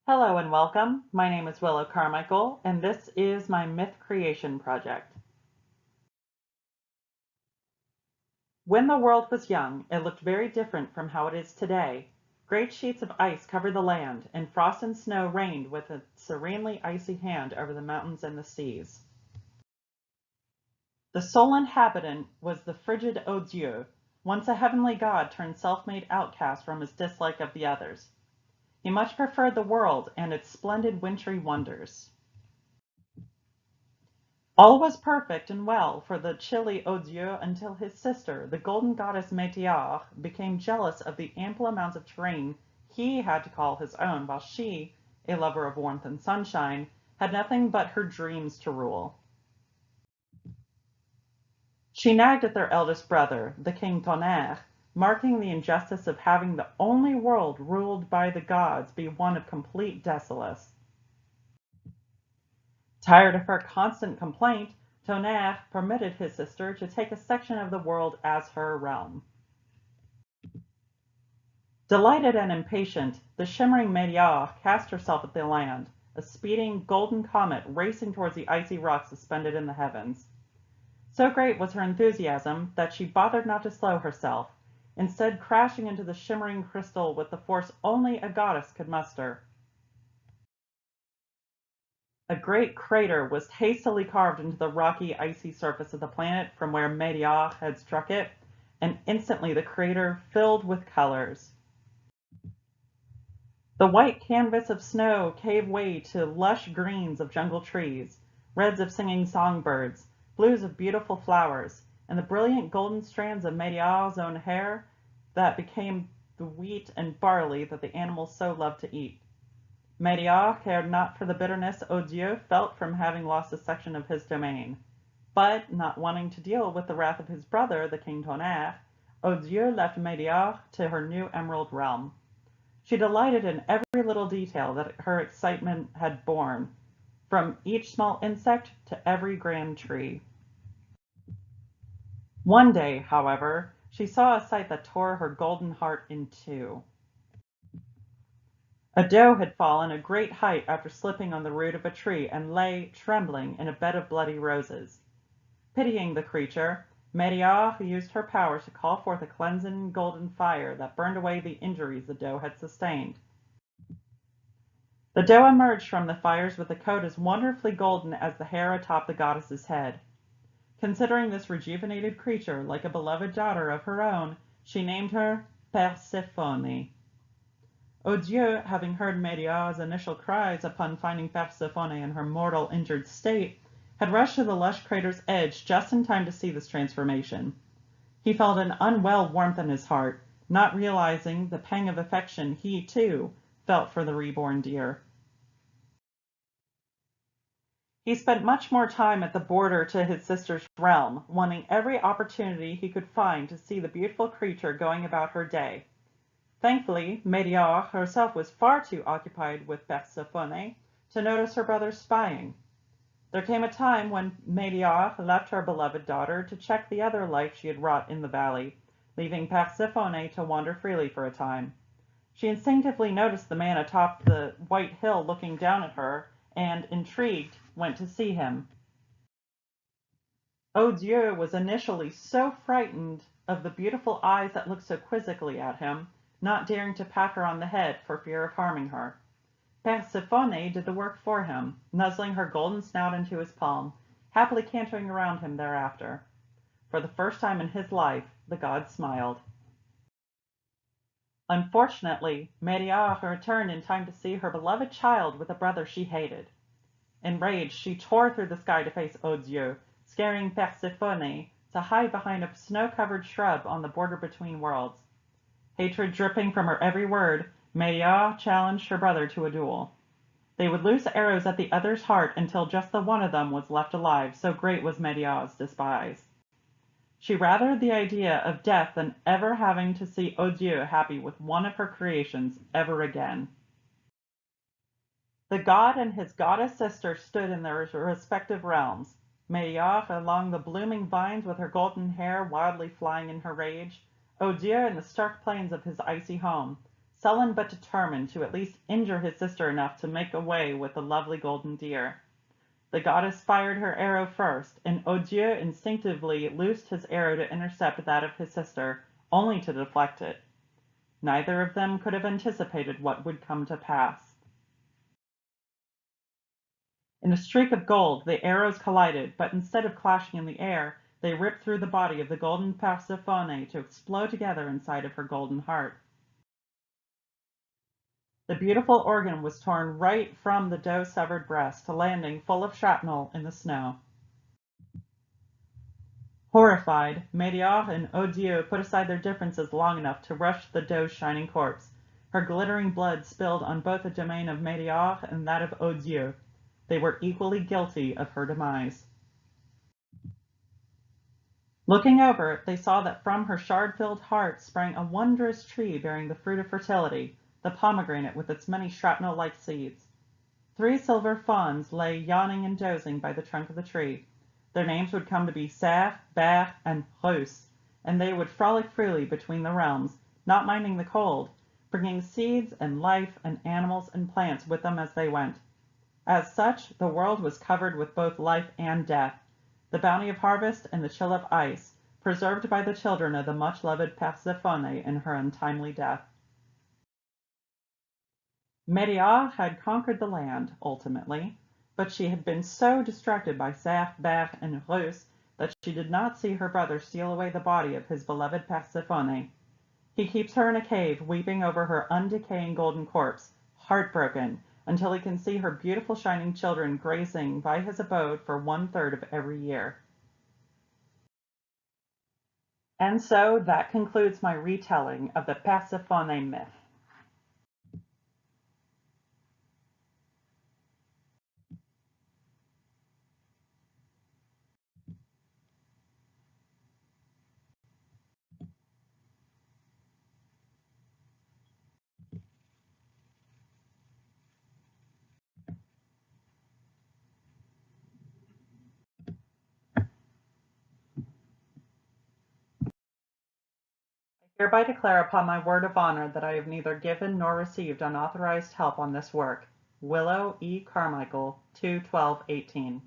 Hello and welcome. My name is Willow Carmichael, and this is my myth creation project. When the world was young, it looked very different from how it is today. Great sheets of ice covered the land, and frost and snow reigned with a serenely icy hand over the mountains and the seas. The sole inhabitant was the frigid Dieu, once a heavenly god turned self-made outcast from his dislike of the others. He much preferred the world and its splendid wintry wonders. All was perfect and well for the chilly Dieu until his sister, the golden goddess Météor, became jealous of the ample amounts of terrain he had to call his own, while she, a lover of warmth and sunshine, had nothing but her dreams to rule. She nagged at their eldest brother, the king Tonnerre, marking the injustice of having the only world ruled by the gods be one of complete desolation. Tired of her constant complaint, Tonnerre permitted his sister to take a section of the world as her realm. Delighted and impatient, the shimmering Météor cast herself at the land, a speeding golden comet racing towards the icy rock suspended in the heavens. So great was her enthusiasm that she bothered not to slow herself, instead crashing into the shimmering crystal with the force only a goddess could muster. A great crater was hastily carved into the rocky, icy surface of the planet from where Météor had struck it, and instantly the crater filled with colors. The white canvas of snow gave way to lush greens of jungle trees, reds of singing songbirds, blues of beautiful flowers, and the brilliant golden strands of Météor's own hair that became the wheat and barley that the animals so loved to eat. Météor cared not for the bitterness Dieu felt from having lost a section of his domain, but, not wanting to deal with the wrath of his brother, the king Tonnerre, Dieu left Météor to her new emerald realm. She delighted in every little detail that her excitement had borne, from each small insect to every grand tree. One day, however, she saw a sight that tore her golden heart in two. A doe had fallen a great height after slipping on the root of a tree and lay, trembling, in a bed of bloody roses. Pitying the creature, Météor used her powers to call forth a cleansing golden fire that burned away the injuries the doe had sustained. The doe emerged from the fires with a coat as wonderfully golden as the hair atop the goddess's head. Considering this rejuvenated creature like a beloved daughter of her own, she named her Perséphone. Dieu, having heard Météor's initial cries upon finding Perséphone in her mortal injured state, had rushed to the lush crater's edge just in time to see this transformation. He felt an unwell warmth in his heart, not realizing the pang of affection he, too, felt for the reborn deer. He spent much more time at the border to his sister's realm, wanting every opportunity he could find to see the beautiful creature going about her day. Thankfully, Météor herself was far too occupied with Perséphone to notice her brother's spying. There came a time when Météor left her beloved daughter to check the other life she had wrought in the valley, leaving Perséphone to wander freely for a time. She instinctively noticed the man atop the white hill looking down at her, and, intrigued, went to see him. Dieu was initially so frightened of the beautiful eyes that looked so quizzically at him, not daring to pat her on the head for fear of harming her. Perséphone did the work for him, nuzzling her golden snout into his palm, happily cantering around him thereafter. For the first time in his life, the god smiled. Unfortunately, Météor returned in time to see her beloved child with a brother she hated. Enraged, she tore through the sky to face Dieu, scaring Perséphone to hide behind a snow-covered shrub on the border between worlds. Hatred dripping from her every word, Météor challenged her brother to a duel. They would loose arrows at the other's heart until just the one of them was left alive, so great was Météor's despise. She rathered the idea of death than ever having to see Dieu happy with one of her creations ever again. The god and his goddess sister stood in their respective realms, Météor along the blooming vines with her golden hair wildly flying in her rage, Dieu in the stark plains of his icy home, sullen but determined to at least injure his sister enough to make away with the lovely golden deer. The goddess fired her arrow first, and Odieu instinctively loosed his arrow to intercept that of his sister, only to deflect it. Neither of them could have anticipated what would come to pass. In a streak of gold the arrows collided, but instead of clashing in the air, they ripped through the body of the golden Persephone to explode together inside of her golden heart. The beautiful organ was torn right from the doe's severed breast, landing full of shrapnel in the snow. Horrified, Médéor and Odieu put aside their differences long enough to rush the doe's shining corpse. Her glittering blood spilled on both the domain of Médéor and that of Odieu. They were equally guilty of her demise. Looking over, they saw that from her shard-filled heart sprang a wondrous tree bearing the fruit of fertility, the pomegranate with its many shrapnel-like seeds. 3 silver fawns lay yawning and dozing by the trunk of the tree. Their names would come to be Cerf, Berre, and Reuss, and they would frolic freely between the realms, not minding the cold, bringing seeds and life and animals and plants with them as they went. As such, the world was covered with both life and death, the bounty of harvest and the chill of ice, preserved by the children of the much-loved Persephone in her untimely death. Médéor had conquered the land, ultimately, but she had been so distracted by Cerf, Berre, and Reuss that she did not see her brother steal away the body of his beloved Persephone. He keeps her in a cave, weeping over her undecaying golden corpse, heartbroken, until he can see her beautiful shining children grazing by his abode for 1/3 of every year. And so that concludes my retelling of the Persephone myth. I hereby declare upon my word of honor that I have neither given nor received unauthorized help on this work. Willow E. Carmichael, 2/12/18.